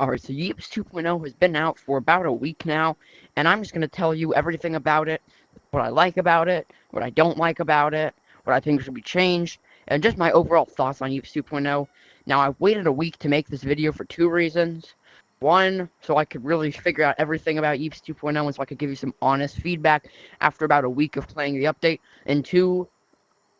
Alright, so Yeeps 2.0 has been out for about a week now, and I'm just going to tell you everything about it, what I like about it, what I don't like about it, what I think should be changed, and just my overall thoughts on Yeeps 2.0. Now, I've waited a week to make this video for two reasons. One, so I could really figure out everything about Yeeps 2.0 and so I could give you some honest feedback after about a week of playing the update. And two,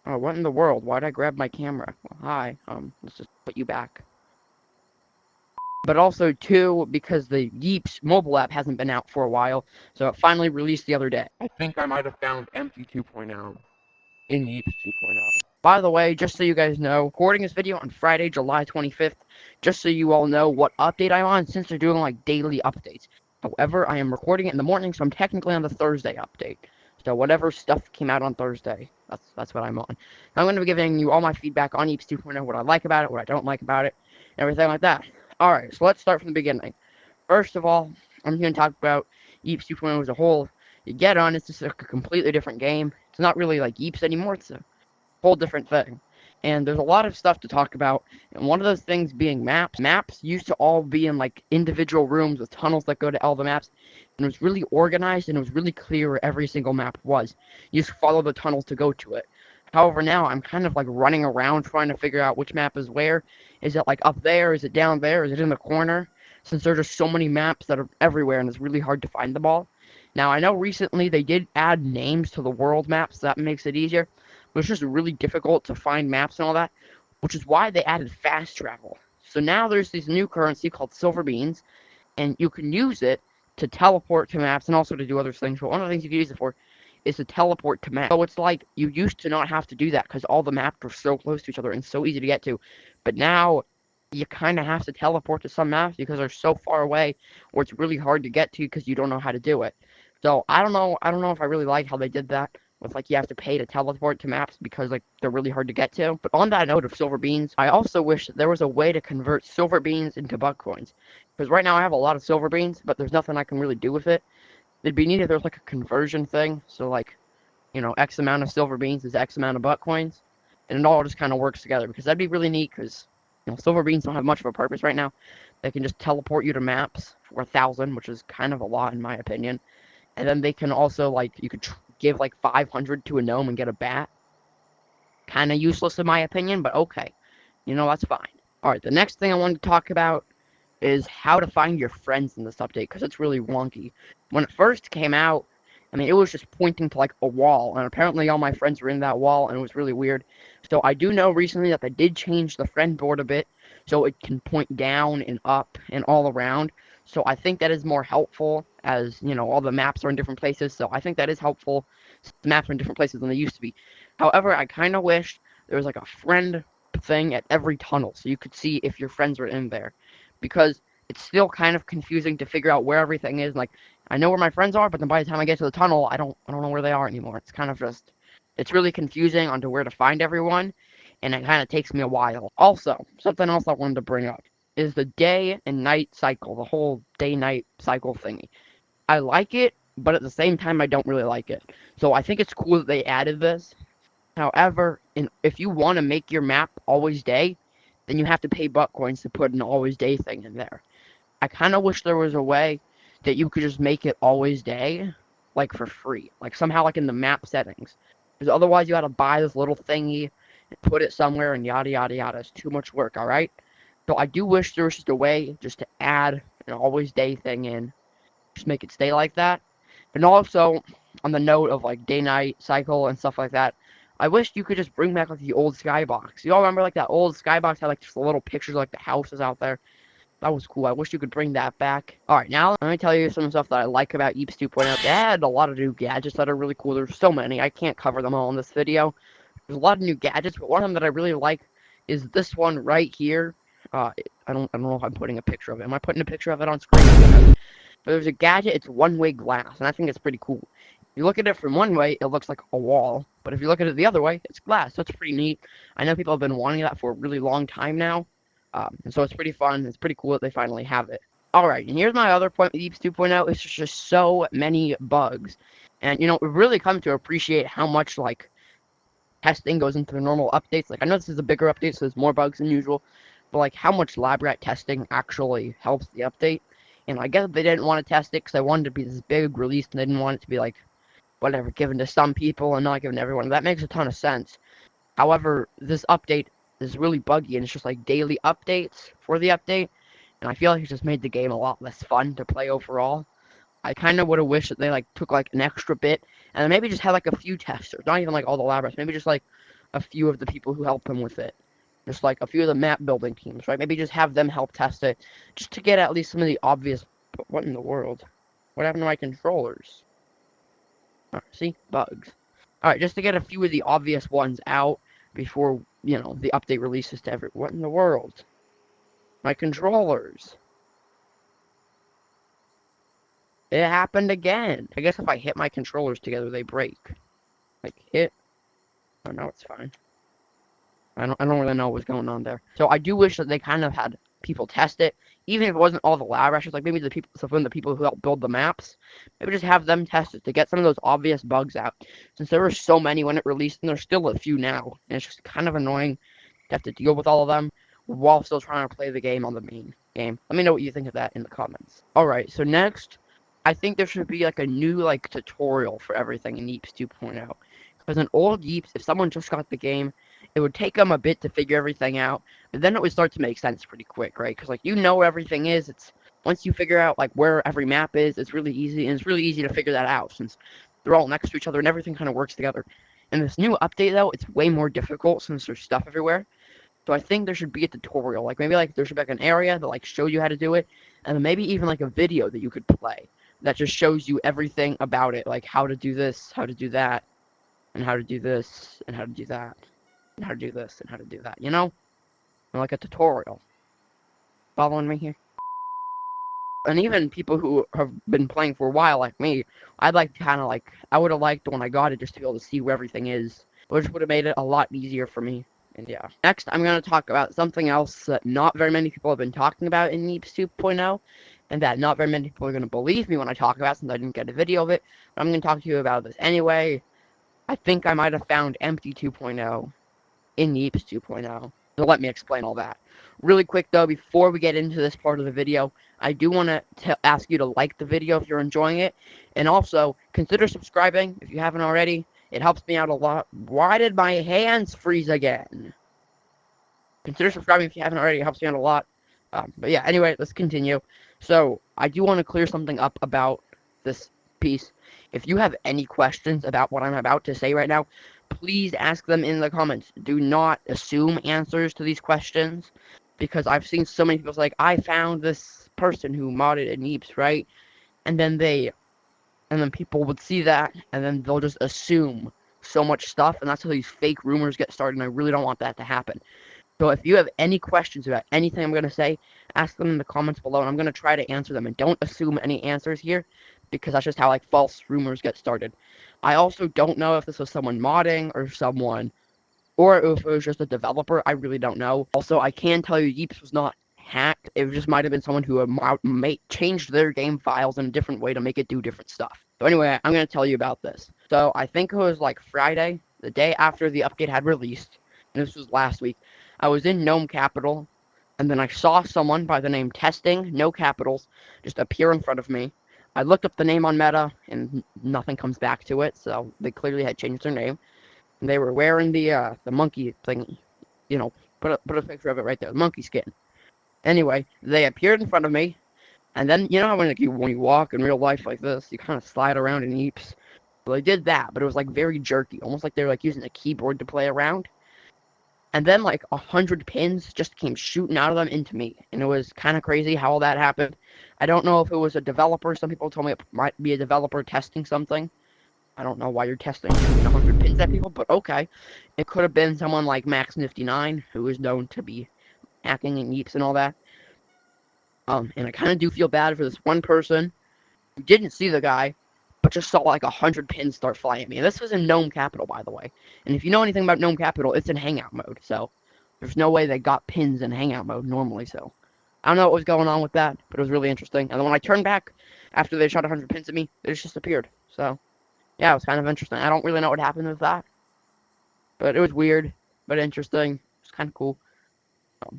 oh, what in the world? Why'd I grab my camera? Well, hi, let's just put you back. But also, too, because the Yeeps mobile app hasn't been out for a while, so it finally released the other day. I think I might have found Empty 2.0 in Yeeps 2.0. By the way, just so you guys know, recording this video on Friday, July 25th, just so you all know what update I'm on, since they're doing, like, daily updates. However, I am recording it in the morning, so I'm technically on the Thursday update. So whatever stuff came out on Thursday, that's what I'm on. I'm going to be giving you all my feedback on Yeeps 2.0, what I like about it, what I don't like about it, and everything like that. Alright, so let's start from the beginning. First of all, I'm going to talk about Yeeps 2.0 as a whole. You get on, it's just a completely different game. It's not really like Yeeps anymore, it's a whole different thing. And there's a lot of stuff to talk about, and one of those things being maps. Maps used to all be in, like, individual rooms with tunnels that go to all the maps, and it was really organized, and it was really clear where every single map was. You just follow the tunnels to go to it. However, now I'm kind of, like, running around trying to figure out which map is where. Is it, like, up there? Is it down there? Is it in the corner? Since there's just so many maps that are everywhere, and it's really hard to find them all. Now, I know recently they did add names to the world maps, so that makes it easier. But it's just really difficult to find maps and all that, which is why they added fast travel. So now there's this new currency called silver beans, and you can use it to teleport to maps and also to do other things. But one of the things you can use it for is to teleport to maps. So it's like you used to not have to do that because all the maps were so close to each other and so easy to get to. But now you kind of have to teleport to some maps because they're so far away, or it's really hard to get to because you don't know how to do it. So I don't know if I really like how they did that. With, like, you have to pay to teleport to maps because, like, they're really hard to get to. But on that note of silver beans, I also wish there was a way to convert silver beans into buck coins. Because right now I have a lot of silver beans, but there's nothing I can really do with it. It'd be neat if there's, like, a conversion thing. So, like, you know, X amount of silver beans is X amount of buck coins. And it all just kind of works together. Because that'd be really neat because, you know, silver beans don't have much of a purpose right now. They can just teleport you to maps for 1,000, which is kind of a lot in my opinion. And then they can also, like, you could give, like, 500 to a gnome and get a bat. Kind of useless in my opinion, but okay. You know, that's fine. Alright, the next thing I wanted to talk about is how to find your friends in this update, because it's really wonky. When it first came out, I mean, it was just pointing to, like, a wall, and apparently all my friends were in that wall, and it was really weird. So I do know recently that they did change the friend board a bit, so it can point down and up and all around. So I think that is more helpful, as, you know, all the maps are in different places, so I think that is helpful. The maps are in different places than they used to be. However, I kind of wish there was, like, a friend thing at every tunnel, so you could see if your friends were in there. Because it's still kind of confusing to figure out where everything is. Like, I know where my friends are, but then by the time I get to the tunnel, I don't know where they are anymore. It's kind of just, it's really confusing onto where to find everyone, and it kind of takes me a while. Also, something else I wanted to bring up is the day and night cycle, the whole day-night cycle thingy. I like it, but at the same time, I don't really like it. So I think it's cool that they added this. However, if you want to make your map always day, then you have to pay buck coins to put an always day thing in there. I kind of wish there was a way that you could just make it always day, like, for free. Like, somehow, like, in the map settings. Because otherwise you gotta buy this little thingy and put it somewhere and yada yada yada. It's too much work, alright? So I do wish there was just a way just to add an always day thing in. Just make it stay like that. And also, on the note of, like, day-night cycle and stuff like that, I wish you could just bring back, like, the old skybox. You all remember, like, that old skybox had, like, just the little pictures of, like, the houses out there? That was cool. I wish you could bring that back. Alright, now let me tell you some stuff that I like about Yeeps 2.0. They had a lot of new gadgets that are really cool. There's so many. I can't cover them all in this video. There's a lot of new gadgets, but one of them that I really like is this one right here. I don't know if I'm putting a picture of it. Am I putting a picture of it on screen? But there's a gadget, it's one-way glass, and I think it's pretty cool. If you look at it from one way, it looks like a wall, but if you look at it the other way, it's glass, so it's pretty neat. I know people have been wanting that for a really long time now, and so it's pretty fun, it's pretty cool that they finally have it. Alright, and here's my other point with Yeeps 2.0, it's just so many bugs. And, you know, we've really come to appreciate how much, like, testing goes into the normal updates. Like, I know this is a bigger update, so there's more bugs than usual, but like how much lab rat testing actually helps the update. And I guess they didn't want to test it because they wanted it to be this big release and they didn't want it to be like whatever given to some people and not given to everyone. That makes a ton of sense. However, this update is really buggy and it's just like daily updates for the update, and I feel like it just made the game a lot less fun to play overall. I kind of would have wished that they like took like an extra bit and then maybe just had like a few testers, not even like all the lab rats, maybe just like a few of the people who help them with it. Just like a few of the map building teams, right? Maybe just have them help test it, just to get at least some of the obvious. But what in the world? What happened to my controllers? See, bugs. All right, just to get a few of the obvious ones out before the update releases to every. What in the world? My controllers. It happened again. I guess if I hit my controllers together, they break. Like hit. Oh, no, it's fine. I don't really know what's going on there. So I do wish that they kind of had people test it, even if it wasn't all the lab rats, like maybe the people, some of the people who help build the maps, maybe just have them test it to get some of those obvious bugs out. Since there were so many when it released, and there's still a few now, and it's just kind of annoying to have to deal with all of them while still trying to play the game on the main game. Let me know what you think of that in the comments. All right, so next, I think there should be like a new like tutorial for everything in Yeeps 2.0. Because in old Yeeps, if someone just got the game, it would take them a bit to figure everything out, but then it would start to make sense pretty quick, right? Because like where everything is. It's once you figure out like where every map is, it's really easy, and it's really easy to figure that out since they're all next to each other and everything kind of works together. In this new update though, it's way more difficult since there's stuff everywhere. So I think there should be a tutorial, like maybe like there should be like an area that like shows you how to do it, and then maybe even like a video that you could play that just shows you everything about it, like how to do this, how to do that, and how to do this, and how to do that, and how to do this, and how to do that, like a tutorial. Following me here? And even people who have been playing for a while, like me, I'd like to kind of like, I would have liked when I got it just to be able to see where everything is, which would have made it a lot easier for me. And yeah. Next, I'm going to talk about something else that not very many people have been talking about in Yeeps 2.0, and that not very many people are going to believe me when I talk about since I didn't get a video of it. But I'm going to talk to you about this anyway. I think I might have found Empty 2.0 in Yeeps 2.0. So let me explain all that. Really quick though, before we get into this part of the video, I do want to ask you to like the video if you're enjoying it, and also consider subscribing if you haven't already. It helps me out a lot. Why did my hands freeze again? Consider subscribing if you haven't already. It helps me out a lot. But yeah, anyway, let's continue. So, I do want to clear something up about this piece. If you have any questions about what I'm about to say right now, please ask them in the comments. Do not assume answers to these questions, because I've seen so many people say, like, I found this person who modded in Yeeps, right? And then people would see that, and then they'll just assume so much stuff, and that's how these fake rumors get started, and I really don't want that to happen. So if you have any questions about anything I'm going to say, ask them in the comments below, and I'm going to try to answer them. And don't assume any answers here, because that's just how like false rumors get started. I also don't know if this was someone modding or if it was just a developer. I really don't know. Also, I can tell you Yeeps was not hacked. It just might have been someone who changed their game files in a different way to make it do different stuff. So anyway, I'm going to tell you about this. So I think it was like Friday, the day after the update had released, and this was last week. I was in Gnome Capital, and then I saw someone by the name Testing, no capitals, just appear in front of me. I looked up the name on Meta, and nothing comes back to it, so they clearly had changed their name. And they were wearing the monkey thing, put a picture of it right there, the monkey skin. Anyway, they appeared in front of me, and then you know how when you walk in real life like this, you kind of slide around in heaps. Well, they did that, but it was like very jerky, almost like they were like using a keyboard to play around. And then like 100 pins just came shooting out of them into me, and it was kind of crazy how all that happened. I don't know if it was a developer. Some people told me it might be a developer testing something. I don't know why you're testing shooting 100 pins at people, but okay. It could have been someone like Max Nifty 9, who is known to be hacking and yeeps and all that. And I kind of do feel bad for this one person who didn't see the guy, but just saw like 100 pins start flying at me. And this was in Gnome Capital, by the way. And if you know anything about Gnome Capital, it's in Hangout mode. So there's no way they got pins in Hangout mode normally. So I don't know what was going on with that, but it was really interesting. And then when I turned back after they shot 100 pins at me, they just disappeared. So yeah, it was kind of interesting. I don't really know what happened with that, but it was weird, but interesting. It's kind of cool.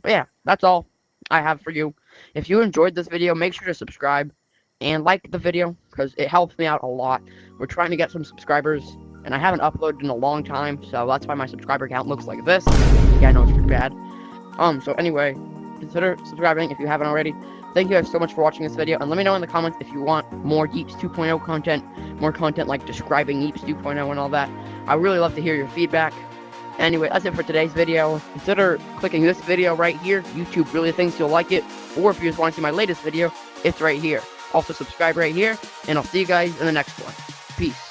But yeah, that's all I have for you. If you enjoyed this video, make sure to subscribe and like the video because it helps me out a lot. We're trying to get some subscribers, and I haven't uploaded in a long time, so that's why my subscriber count looks like this. Yeah, I know it's pretty bad. So anyway, consider subscribing if you haven't already. Thank you guys so much for watching this video, and let me know in the comments if you want more Yeeps 2.0 content, more content like describing Yeeps 2.0 and all that. I really love to hear your feedback. Anyway, that's it for today's video. Consider clicking this video right here. YouTube really thinks you'll like it. Or if you just want to see my latest video, it's right here. Also subscribe right here, and I'll see you guys in the next one. Peace.